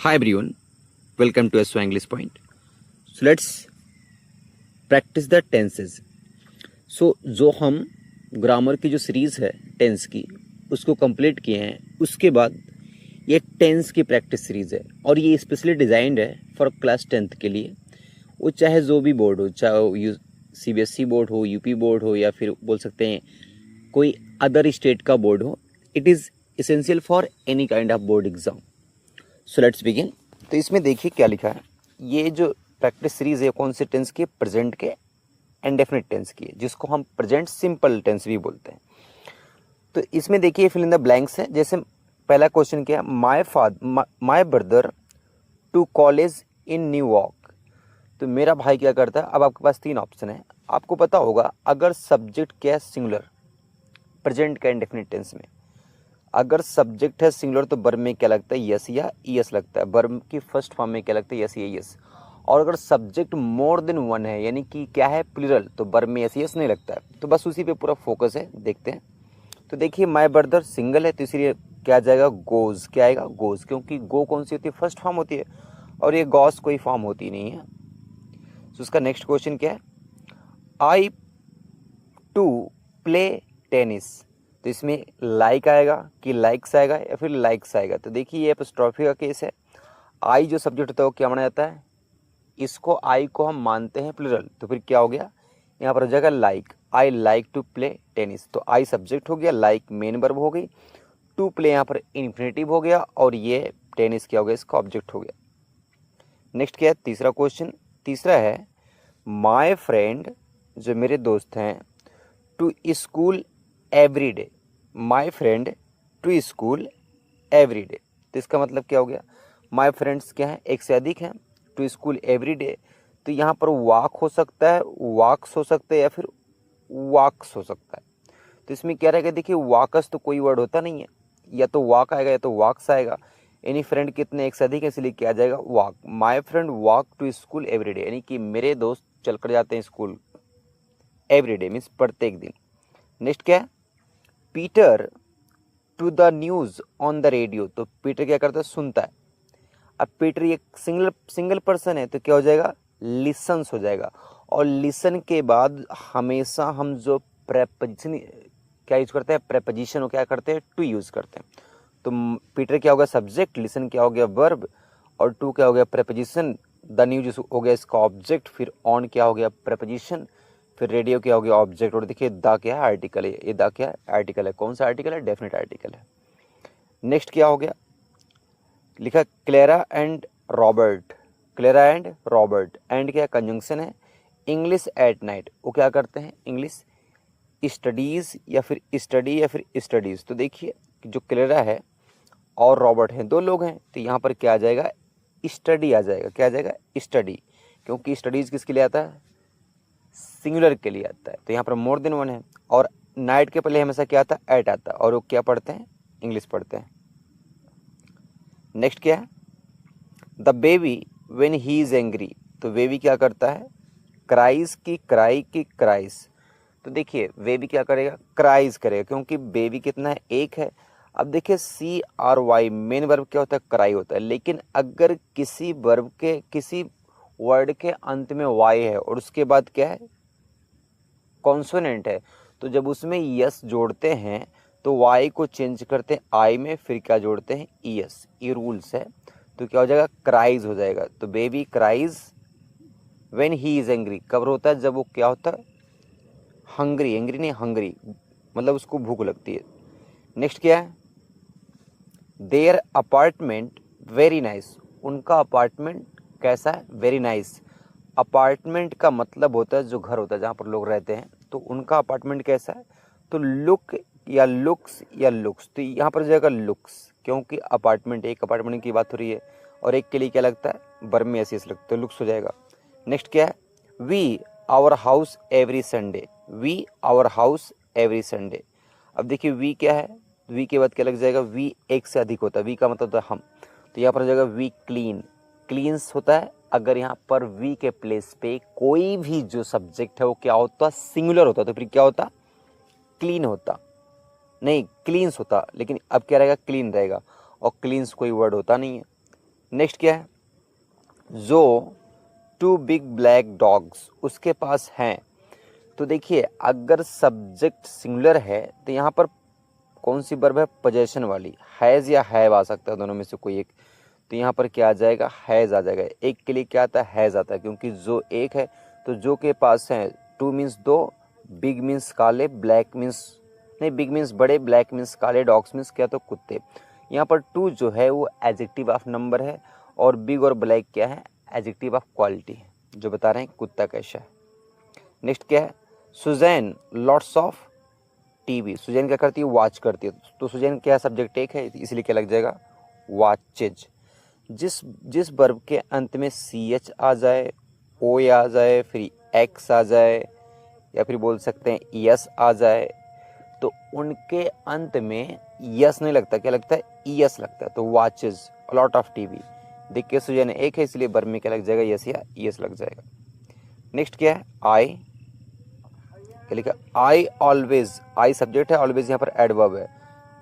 Hi everyone, welcome to SO English Point. So let's practice the tenses. So जो हम grammar की जो series है टेंस की उसको कंप्लीट किए हैं, उसके बाद ये टेंस की प्रैक्टिस सीरीज़ है और ये स्पेशली डिज़ाइंड है फॉर क्लास 10th के लिए। वो चाहे जो भी बोर्ड हो, चाहे वो CBSE बोर्ड हो, यूपी बोर्ड हो या फिर बोल सकते हैं कोई अदर स्टेट का बोर्ड हो, it is essential for any kind of board exam. So let's begin. तो इसमें देखिए क्या लिखा है। ये जो प्रैक्टिस सीरीज़ है कौन से टेंस की, प्रेजेंट के इंडेफिनिट टेंस की है, जिसको हम प्रेजेंट सिंपल टेंस भी बोलते हैं। तो इसमें देखिए फिल इन द ब्लैंक्स है। जैसे पहला क्वेश्चन क्या है, my brother to college in New York. तो मेरा भाई क्या करता है। अब आपके पास तीन ऑप्शन है। आपको पता होगा अगर सब्जेक्ट क्या है सिंगुलर, प्रेजेंट का इंडेफिनिट टेंस में अगर सब्जेक्ट है सिंगुलर तो वर्ब में क्या लगता है, यस या ईएस लगता है। वर्ब की फर्स्ट फॉर्म में क्या लगता है, यस या ईएस। और अगर सब्जेक्ट मोर देन वन है, यानी कि क्या है प्लूरल, तो वर्ब में यस यस नहीं लगता है। तो बस उसी पे पूरा फोकस है, देखते हैं। तो देखिए माय ब्रदर सिंगल है तो इसलिए क्या आ जाएगा, गोज। क्या आएगा, गोज, क्योंकि गो कौन सी होती है, फर्स्ट फॉर्म होती है और ये गॉस कोई फॉर्म होती नहीं है। तो उसका नेक्स्ट क्वेश्चन क्या है, आई टू प्ले टेनिस। तो इसमें लाइक आएगा कि लाइक्स आएगा या फिर लाइक्स आएगा। तो देखिए ये एपोस्ट्रोफी का केस है। आई जो सब्जेक्ट होता है वो क्या माना जाता है, इसको आई को हम मानते हैं प्लूरल, तो फिर क्या हो गया, यहाँ पर हो जाएगा like. I like to play tennis. तो आई सब्जेक्ट हो गया, लाइक मेन वर्ब हो गई, टू प्ले यहाँ पर इन्फिनेटिव हो गया और ये टेनिस क्या हो गया, इसका ऑब्जेक्ट हो गया। नेक्स्ट क्या है, तीसरा क्वेश्चन। तीसरा है माई फ्रेंड, जो मेरे दोस्त हैं, to school every day. My friend to school every day. तो इसका मतलब क्या हो गया, माई फ्रेंड्स क्या है, एक से अधिक हैं, टू स्कूल एवरी डे। तो यहाँ पर वॉक हो सकता है, वॉक्स हो सकता है या फिर वॉक्स हो सकता है। तो इसमें क्या रहेगा, देखिए वॉकस तो कोई वर्ड होता नहीं है, या तो वॉक आएगा या तो वॉक्स आएगा। यानी फ्रेंड कितने, एक से अधिक है, इसलिए क्या आ जाएगा, walk. My friend walk to school every day, यानी कि मेरे दोस्त चल कर जाते हैं स्कूल एवरी डे, मीन्स प्रत्येक दिन। नेक्स्ट क्या है, Peter to the news on the radio. तो पीटर क्या करता है, सुनता है। अब पीटर एक सिंगल पर्सन है तो क्या हो जाएगा, लिसन्स हो जाएगा। और लिसन के बाद हमेशा हम जो प्रेपोजिशन क्या यूज करते हैं, प्रेपोजिशन को क्या करते हैं, टू यूज करते हैं। तो पीटर क्या हो गया सब्जेक्ट, लिसन क्या हो गया वर्ब, और टू क्या हो गया प्रेपोजिशन, द न्यूज हो गया इसका ऑब्जेक्ट, फिर ऑन क्या हो गया प्रेपोजिशन, फिर रेडियो क्या हो गया ऑब्जेक्ट। और देखिए द क्या है, आर्टिकल है। ये द क्या है, आर्टिकल है। कौन सा आर्टिकल है, डेफिनेट आर्टिकल है। नेक्स्ट क्या हो गया, लिखा Clara and Robert. Clara and Robert, and क्या कंजंक्शन है, इंग्लिश एट नाइट। वो क्या करते हैं, इंग्लिश स्टडीज या फिर स्टडी या फिर स्टडीज। तो देखिए जो क्लेरा है और रॉबर्ट हैं, दो लोग हैं, तो यहाँ पर क्या आ जाएगा, स्टडी आ जाएगा। क्या आ जाएगा, स्टडी, क्योंकि स्टडीज किसके लिए आता है, सिंगुलर के लिए आता है। तो यहाँ पर मोर देन वन है। और नाइट के पहले हमेशा क्या आता है, एट आता है, और वो क्या पढ़ते हैं, इंग्लिश पढ़ते हैं। नेक्स्ट क्या है, the baby when he is angry. तो बेबी क्या करता है, क्राइज की क्राई की क्राइज। तो देखिए बेबी क्या करेगा, क्राइज करेगा, क्योंकि बेबी कितना है, एक है। अब देखिए CRY मेन वर्ब क्या होता है, क्राई होता है। लेकिन अगर किसी वर्ब के किसी वर्ड के अंत में वाई है और उसके बाद क्या है, कॉन्सोनेंट है, तो जब उसमें यस जोड़ते हैं तो वाई को चेंज करते हैं आई में, फिर क्या जोड़ते हैं, ईएस। ये रूल्स है। तो क्या हो जाएगा, क्राइज हो जाएगा। तो baby cries when he is angry, कब होता है, जब वो क्या होता है, हंग्री। एंग्री नहीं, हंग्री, मतलब उसको भूख लगती है। नेक्स्ट क्या है, देयर अपार्टमेंट वेरी नाइस। उनका अपार्टमेंट कैसा है, वेरी नाइस। अपार्टमेंट का मतलब होता है जो घर होता है जहाँ पर लोग रहते हैं, तो उनका अपार्टमेंट कैसा है, तो लुक या लुक्स या लुक्स। तो यहाँ पर जाएगा लुक्स, क्योंकि अपार्टमेंट, एक अपार्टमेंट की बात हो रही है और एक के लिए क्या लगता है, वर्ब में ऐसे लगता है, लुक्स हो जाएगा। नेक्स्ट क्या है, we our house every Sunday. We our house every Sunday. अब देखिए वी क्या है, वी के बाद क्या लग जाएगा, वी एक से अधिक होता है, वी का मतलब होता है हम। तो यहाँ पर हो जाएगा वी क्लीन, क्लीन्स होता है। अगर यहाँ पर वी के प्लेस पे कोई भी जो सब्जेक्ट है वो क्या होता, सिंगुलर होता, तो फिर क्या होता, क्लीन होता, नहीं क्लीन्स होता। लेकिन अब क्या रहेगा, क्लीन रहेगा, और क्लीन्स कोई वर्ड होता नहीं है। नेक्स्ट क्या है, जो 2 बिग ब्लैक डॉग्स उसके पास हैं। तो देखिए अगर सब्जेक्ट सिंगुलर है तो यहाँ पर कौन सी वर्ब है, पोजेशन वाली, हैज़ या हैव आ सकता है, दोनों में से कोई एक। तो यहाँ पर क्या आ जाएगा, हैज़ आ जाएगा। एक के लिए क्या आता है, हैज़ आता है, क्योंकि जो एक है तो जो के पास है। 2 मीन्स 2, बिग मीन्स काले, ब्लैक मीन्स नहीं, बिग मीन्स बड़े, ब्लैक मीन्स काले, डॉग्स मीन्स क्या, तो कुत्ते। यहाँ पर 2 जो है वो एडजेक्टिव ऑफ नंबर है और बिग और ब्लैक क्या है, एडजेक्टिव ऑफ क्वालिटी है, जो बता रहे हैं कुत्ता कैसा है। नेक्स्ट क्या है, Susan lots of TV. Susan क्या करती है, वॉच करती है। तो सुजैन क्या सब्जेक्ट एक है, इसलिए क्या लग जाएगा, वॉचेज। जिस जिस वर्ब के अंत में ch आ जाए, o आ जाए, फिर x आ जाए, या फिर बोल सकते हैं यस आ जाए, तो उनके अंत में यस नहीं लगता, क्या लगता है, ईएस लगता है। तो वॉचेज लॉट ऑफ टीवी। देखिए सुजैन एक है, इसलिए वर्ब में क्या लग जाएगा, यस या ईएस लग जाएगा। नेक्स्ट क्या है, आई, क्या लिखा, आई ऑलवेज, आई सब्जेक्ट है, ऑलवेज यहाँ पर एडवर्ब है।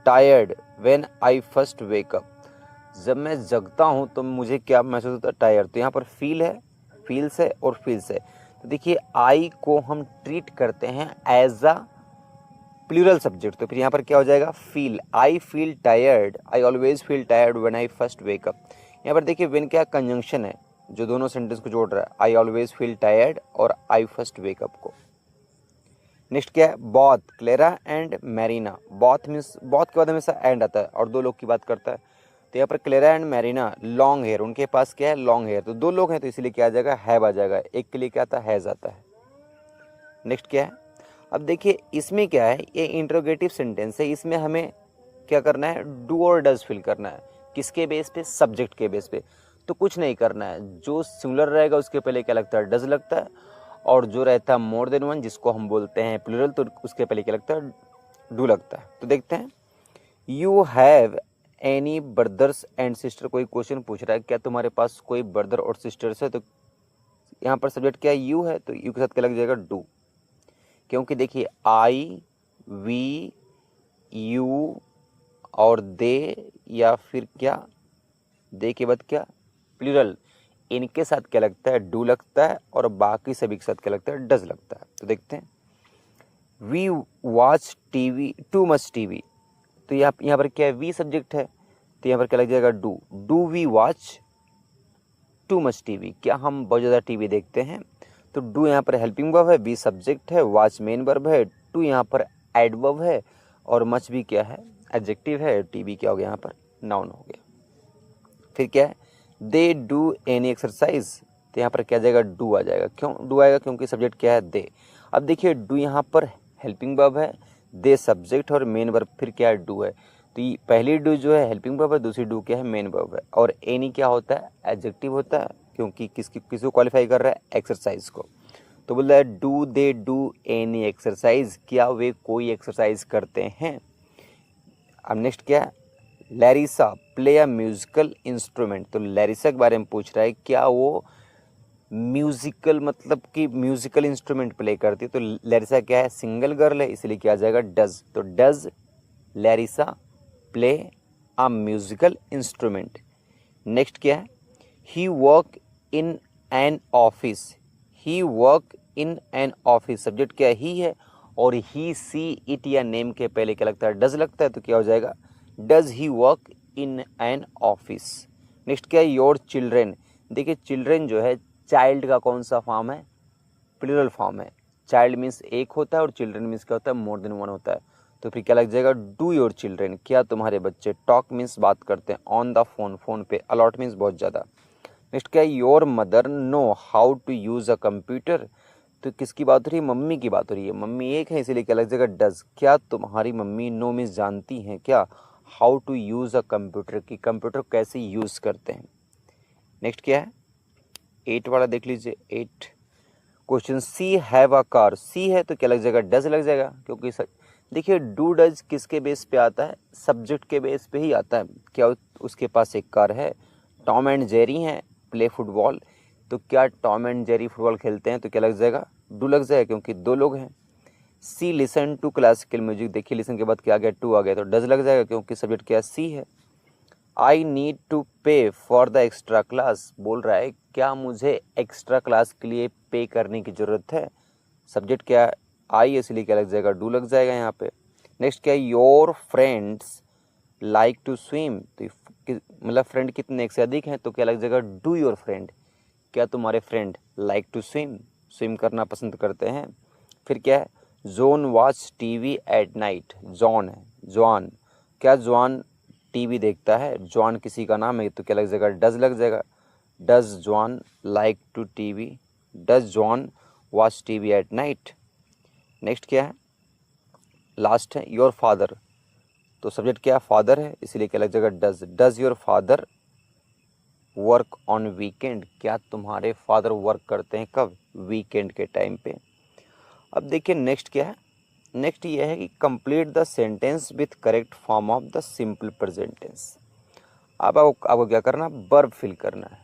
Tired when I first wake up, जब मैं जगता हूँ तो मुझे क्या महसूस होता है, टायर्ड। तो यहाँ पर फील है, फील्स है और फील्स है। तो देखिए आई को हम ट्रीट करते हैं एज अ प्लूरल सब्जेक्ट, तो फिर यहाँ पर क्या हो जाएगा, feel. I feel tired, I always feel tired when I first wake up. यहाँ पर देखिए व्हेन क्या कंजंक्शन है, जो दोनों सेंटेंस को जोड़ रहा है, आई ऑलवेज फील टायर्ड और आई फर्स्ट वेक अप को। नेक्स्ट क्या है, both Clara and Marina. Both means, both के बाद हमेशा एंड आता है और दो लोग की बात करता है। तो यहाँ पर Clara and Marina long hair, उनके पास क्या है, लॉन्ग हेयर। तो दो लोग हैं तो इसलिए क्या आ जाएगा, हैव आ जाएगा। एक के लिए क्या आता है, हैज आता है। नेक्स्ट क्या है, अब देखिए इसमें क्या है, ये इंट्रोगेटिव सेंटेंस है, इसमें हमें क्या करना है, डू और डज फिल करना है। किसके बेस पे, सब्जेक्ट के बेस पे। तो कुछ नहीं करना है, जो सिंगुलर रहेगा उसके पहले क्या लगता है, डज लगता है, और जो रहता है मोर देन वन, जिसको हम बोलते हैं प्लूरल, तो उसके पहले क्या लगता है, डू लगता है। तो देखते हैं, you have any brothers and sister. कोई क्वेश्चन पूछ रहा है, क्या तुम्हारे पास कोई ब्रदर और सिस्टर्स है। तो यहाँ पर सब्जेक्ट क्या है, यू है, तो यू के साथ क्या लग जाएगा, डू। क्योंकि देखिए आई, वी, यू और दे, या फिर क्या, दे के बाद क्या, प्लूरल, इनके साथ क्या लगता है, डू लगता है, और बाकी सभी के साथ क्या लगता है, डज लगता है। तो देखते हैं, we watch TV too much TV. तो यहाँ पर क्या है, वी सब्जेक्ट है, तो यहाँ पर क्या लग जाएगा, do. Do we watch too much TV, क्या हम बहुत ज़्यादा टीवी देखते हैं। तो डू यहाँ पर हेल्पिंग वर्ब है, वी सब्जेक्ट है, वॉच मेन वर्ब है, टू यहाँ पर एडवर्ब है, और मच भी क्या है, एडजेक्टिव है, टीवी क्या हो गया यहाँ पर, नाउन हो गया। फिर क्या है, दे डू एनी एक्सरसाइज। तो यहाँ पर क्या आ जाएगा, डू आ जाएगा। क्यों डू आएगा, क्योंकि सब्जेक्ट क्या है, दे। अब देखिए डू यहाँ पर हेल्पिंग वर्ब है, दे सब्जेक्ट और मेन वर्ब फिर क्या है, डू है। तो ये पहली डू जो है हेल्पिंग वर्ब है, दूसरी डू क्या है, मेन वर्ब है, और एनी क्या होता है, एडजेक्टिव होता है, क्योंकि किसको क्वालिफाई कर रहा है, एक्सरसाइज को। तो बोल रहा है do they do any exercise, क्या वे कोई एक्सरसाइज करते हैं। अब नेक्स्ट क्या है, Larissa play a musical instrument. तो लैरिसा के बारे में पूछ रहा है, क्या वो म्यूजिकल मतलब कि म्यूजिकल इंस्ट्रूमेंट प्ले करती है। तो लैरिसा क्या है, सिंगल गर्ल है, इसलिए क्या आ जाएगा, डज। तो does Larissa play a musical instrument. Next क्या है, he work in an office. He work in an office, subject क्या है, ही है, और ही सी इट या नेम के पहले क्या लगता है, डज लगता है। तो क्या हो जाएगा, does he work in an office. Next क्या है, योर चिल्ड्रेन। देखिए चिल्ड्रेन जो है, चाइल्ड का कौन सा फॉर्म है, प्लूरल फॉर्म है। चाइल्ड मीन्स एक होता है और चिल्ड्रेन मीन्स क्या होता है, मोर देन वन होता है। तो फिर क्या लग जाएगा, डू योर चिल्ड्रेन, क्या तुम्हारे बच्चे। टॉक मीन्स बात करते हैं, ऑन द फोन, फोन पे। अलॉट मीन्स बहुत ज़्यादा। नेक्स्ट क्या है, your mother know how to use a computer. तो किसकी बात हो रही है, मम्मी की बात हो रही है। मम्मी एक है, इसीलिए क्या लग जाएगा, डज। क्या तुम्हारी मम्मी नो मीन्स जानती हैं क्या, how to use a computer, की कंप्यूटर कैसे यूज़ करते हैं। नेक्स्ट क्या है, 8 वाला देख लीजिए। 8 question, she have a car. She है तो क्या लग जाएगा, डज लग जाएगा, क्योंकि देखिए डू डज किसके बेस पे आता है, सब्जेक्ट के बेस पे ही आता है। क्या उसके पास एक कार है। टॉम एंड जेरी हैं, प्ले फुटबॉल। तो क्या टॉम एंड जेरी फुटबॉल खेलते हैं, तो क्या लग जाएगा, डू लग जाएगा, क्योंकि दो लोग हैं। सी लिसन टू क्लासिकल म्यूजिक। देखिए लिसन के बाद क्या आ गया, टू आ गया, तो डज लग जाएगा, क्योंकि सब्जेक्ट क्या है, सी है। आई नीड टू पे फॉर द एक्स्ट्रा क्लास, बोल रहा है क्या मुझे एक्स्ट्रा क्लास के लिए पे करने की ज़रूरत है। सब्जेक्ट क्या है, आई, इसलिए क्या लग जाएगा, डू लग जाएगा यहाँ पे। नेक्स्ट क्या है, your friends like to swim, तो मतलब फ्रेंड कितने, एक से अधिक हैं, तो क्या लग जाएगा, डू योर फ्रेंड, क्या तुम्हारे friend like to swim, swim करना पसंद करते हैं। फिर क्या है, John watch TV at night, John है, जॉन, क्या जॉन टीवी देखता है, जॉन किसी का नाम है, तो क्या लग जाएगा, डज लग जाएगा, does John like to TV, does John watch TV at night. Next क्या है, लास्ट है, योर फादर, तो सब्जेक्ट क्या है, फादर है, इसलिए क्या लग जाएगा, does, does your father work on weekend, क्या तुम्हारे फादर वर्क करते हैं कब, वीकेंड के टाइम पे। अब देखिए नेक्स्ट क्या है, नेक्स्ट ये है कि complete the sentence with correct form of the simple present tense. अब आपको क्या करना, वर्ब फिल करना है,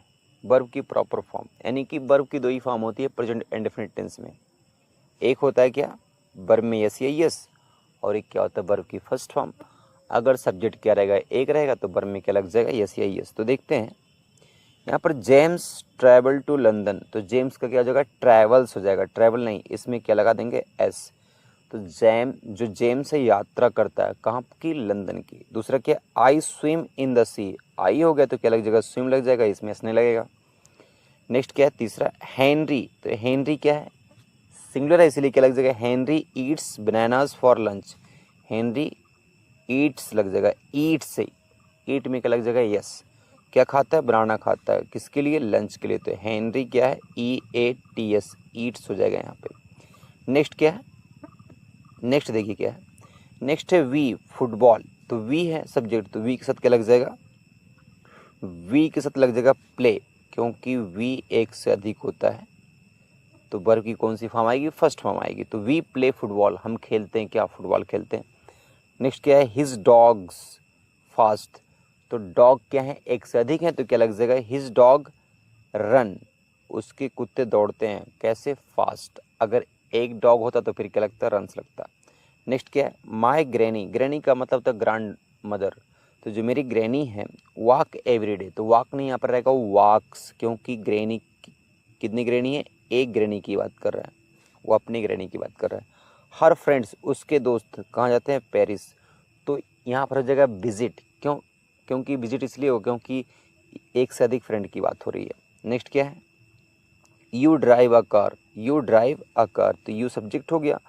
वर्ब की प्रॉपर फॉर्म, यानी कि वर्ब की दो ही फॉर्म होती है प्रेजेंट इंडेफिनिट टेंस में। एक होता है क्या, वर्ब में यस या यस, और एक क्या होता है, वर्ब की फर्स्ट फॉर्म। अगर सब्जेक्ट क्या रहेगा, एक रहेगा, तो वर्ब में क्या लग जाएगा, यस या यस। तो देखते हैं यहाँ पर, जेम्स ट्रैवल टू लंदन, तो जेम्स का क्या हो जाएगा, ट्रैवल्स हो जाएगा, ट्रैवल नहीं, इसमें क्या लगा देंगे, एस। तो जेम्स है यात्रा करता है, कहाँ की, लंदन की। दूसरा क्या, आई स्विम इन द सी, आई हो गया तो क्या लग जाएगा, स्विम लग जाएगा, इसमें एस नहीं लगेगा। नेक्स्ट क्या है, तीसरा, हेनरी, तो हेनरी क्या है, सिंगुलर है, इसलिए क्या लग जाएगा, Henry Yeats bananas for lunch, Henry Yeats लग जाएगा, ईट से, ईट में क्या लग जाएगा, यस, क्या खाता है, बनाना खाता है, किसके लिए, लंच के लिए, तो हेनरी क्या है, EATS, ईट्स हो जाएगा यहाँ पे। नेक्स्ट क्या है, नेक्स्ट देखिए क्या है, नेक्स्ट है वी, फुटबॉल, तो वी है सब्जेक्ट, तो वी के साथ क्या लग जाएगा, वी के साथ लग जाएगा प्ले, क्योंकि वी एक से अधिक होता है, तो वर्ब की कौन सी फॉर्म आएगी, फर्स्ट फॉर्म आएगी, तो वी प्ले फुटबॉल, हम खेलते हैं क्या, फुटबॉल खेलते हैं। नेक्स्ट क्या है, हिज डॉग्स फास्ट, तो डॉग क्या है, एक से अधिक है, तो क्या लग जाएगा, हिज डॉग रन, उसके कुत्ते दौड़ते हैं, कैसे, फास्ट। अगर एक डॉग होता तो फिर क्या लगता है, रन्स लगता। नेक्स्ट क्या है, माई ग्रैनी, ग्रैनी का मतलब था ग्रैंड मदर, तो जो मेरी ग्रैनी है, वॉक एवरीडे, तो वॉक नहीं यहाँ पर रहेगा, वॉक्स, क्योंकि ग्रैनी कितनी ग्रैनी है, एक ग्रैनी की बात कर रहा है, वो अपनी ग्रैनी की बात कर रहा है। हर फ्रेंड्स, उसके दोस्त कहाँ जाते हैं, पेरिस, तो यहाँ पर हो जाएगा विजिट, क्यों, क्योंकि विजिट इसलिए हो क्योंकि एक से अधिक फ्रेंड की बात हो रही है। नेक्स्ट क्या है, you drive a car, you drive a car, तो यू सब्जेक्ट हो गया,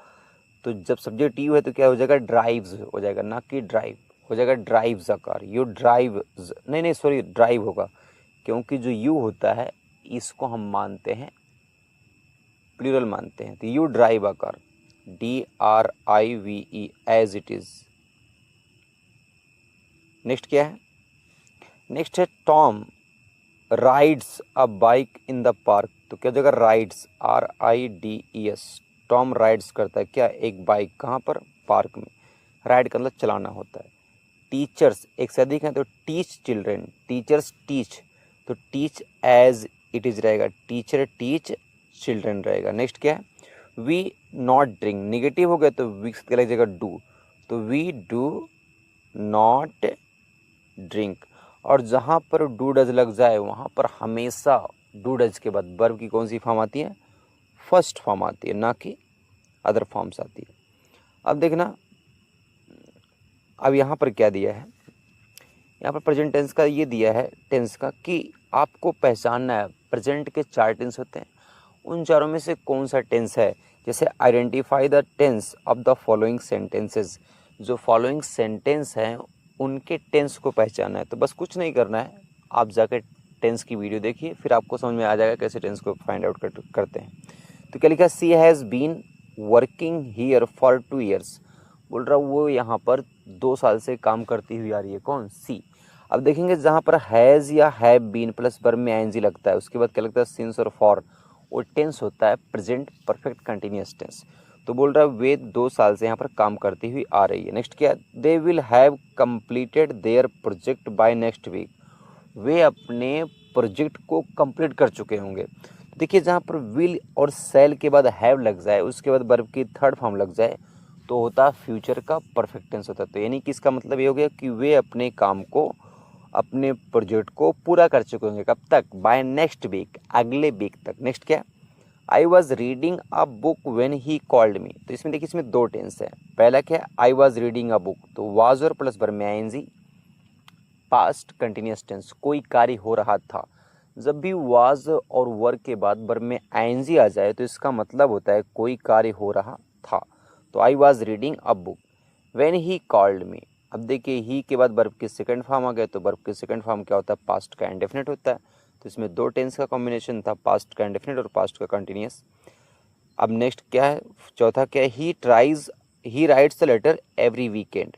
तो जब सब्जेक्ट यू है तो क्या हो जाएगा, ड्राइव्स हो जाएगा, ना कि ड्राइव, हो जाएगा drives a car, you drive, नहीं सॉरी, ड्राइव होगा, क्योंकि जो यू होता है इसको हम मानते हैं प्लूरल मानते हैं, तो you drive a car, DRIVE, as it is. Next क्या है, नेक्स्ट है Tom rides a bike in the park, तो क्या जगह, राइड्स, RIDES, टॉम राइड्स करता है क्या, एक बाइक, कहाँ पर, पार्क में। राइड का मतलब चलाना होता है। टीचर्स एक से अधिक है, तो टीच चिल्ड्रेन, टीचर्स टीच, तो टीच एज इट इज रहेगा, टीचर टीच चिल्ड्रेन रहेगा। नेक्स्ट क्या है, वी नॉट ड्रिंक, निगेटिव हो गया तो वी क्या लग जाएगा, डू, तो वी डू नॉट ड्रिंक, और जहाँ पर डू डज लग जाए वहाँ पर हमेशा डू डज के बाद वर्ब की कौन सी फॉर्म आती है, फर्स्ट फॉर्म आती है, ना कि अदर फॉर्म्स आती है। अब देखना, अब यहाँ पर क्या दिया है, यहाँ पर प्रेजेंट टेंस का ये दिया है, टेंस का कि आपको पहचानना है, प्रेजेंट के चार टेंस होते हैं, उन चारों में से कौन सा टेंस है। जैसे identify the tense of the following sentences, जो फॉलोइंग सेंटेंस हैं उनके टेंस को पहचानना है। तो बस कुछ नहीं करना है, आप जाकर टेंस की वीडियो देखिए, फिर आपको समझ में आ जाएगा कैसे टेंस को फाइंड आउट करते हैं। तो क्या लिखा, she has been working here for 2 years, बोल रहा हूँ वो यहाँ पर 2 साल से काम करती हुई आ रही है, कौन, सी। अब देखेंगे जहाँ पर हैज़ या हैव बीन प्लस वर्ब में आईएनजी लगता है, उसके बाद क्या लगता है, सिंस और फॉर, वो टेंस होता है प्रेजेंट परफेक्ट कंटिन्यूअस टेंस। तो बोल रहा है वे 2 साल से यहाँ पर काम करती हुई आ रही है। नेक्स्ट क्या, they will have completed their project by next week, वे अपने प्रोजेक्ट को कंप्लीट कर चुके होंगे। देखिए जहाँ पर विल और सेल के बाद हैव लग जाए, उसके बाद वर्ब की थर्ड फॉर्म लग जाए, तो होता फ्यूचर का परफेक्ट टेंस होता है। तो यानी कि इसका मतलब ये हो गया कि वे अपने काम को अपने प्रोजेक्ट को पूरा कर चुके होंगे। कब तक? बाय नेक्स्ट वीक, अगले वीक तक। नेक्स्ट क्या? I was reading a book when he called me. तो इसमें देखिए इसमें दो टेंस है। पहला क्या है? I was reading a book, तो वाज और प्लस वर्ब में आईएनजी, पास्ट कंटिन्यूस टेंस, कोई कार्य हो रहा था। जब भी वाज और वर्ब के बाद वर्ब में आईएनजी आ जाए तो इसका मतलब होता है कोई कार्य हो रहा था। तो I was reading a book when he called me. अब देखिए ही के बाद वर्ब के सेकंड फॉर्म आ गए, तो वर्ब के सेकंड फॉर्म क्या होता है? पास्ट का इंडेफिनिट होता है। तो इसमें दो टेंस का कॉम्बिनेशन था, पास्ट का इंडेफिनिट और पास्ट का कंटिन्यूस। अब नेक्स्ट क्या है? चौथा क्या है? He writes the letter every weekend.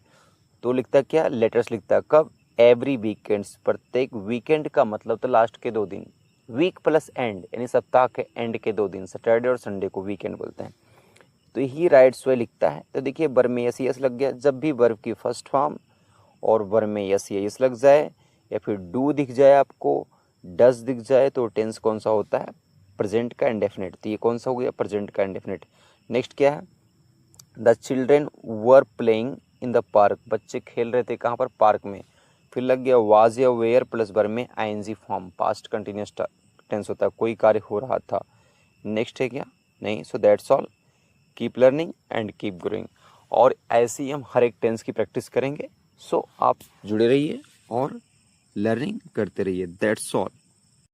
तो लिखता क्या? लेटर्स लिखता है कब? एवरी वीकेंड्स, प्रत्येक वीकेंड का मतलब तो लास्ट के 2 दिन, वीक प्लस एंड यानी सप्ताह के एंड के 2 दिन, सैटरडे और संडे को वीकेंड बोलते हैं। तो ही राइट्स वह लिखता है। तो देखिए वर्ब में यस लग गया। जब भी वर्ब की फर्स्ट फॉर्म और वर्ब में यस लग जाए या फिर डू दिख जाए आपको, डस दिख जाए, तो टेंस कौन सा होता है? प्रेजेंट का इंडेफिनिट। तो ये कौन सा हो गया? प्रेजेंट का इंडेफिनिट। नेक्स्ट क्या है? The children were playing in the park, बच्चे खेल रहे थे कहाँ पर? पार्क में। फिर लग गया वाज या वेयर प्लस वर्ब में ING form, past continuous tense होता है, कोई कार्य हो रहा था। नेक्स्ट है क्या? नहीं। So that's all. Keep learning and keep growing. और ऐसे ही हम हर एक टेंस की प्रैक्टिस करेंगे। सो आप जुड़े रहिए और लर्निंग करते रहिए। That's all.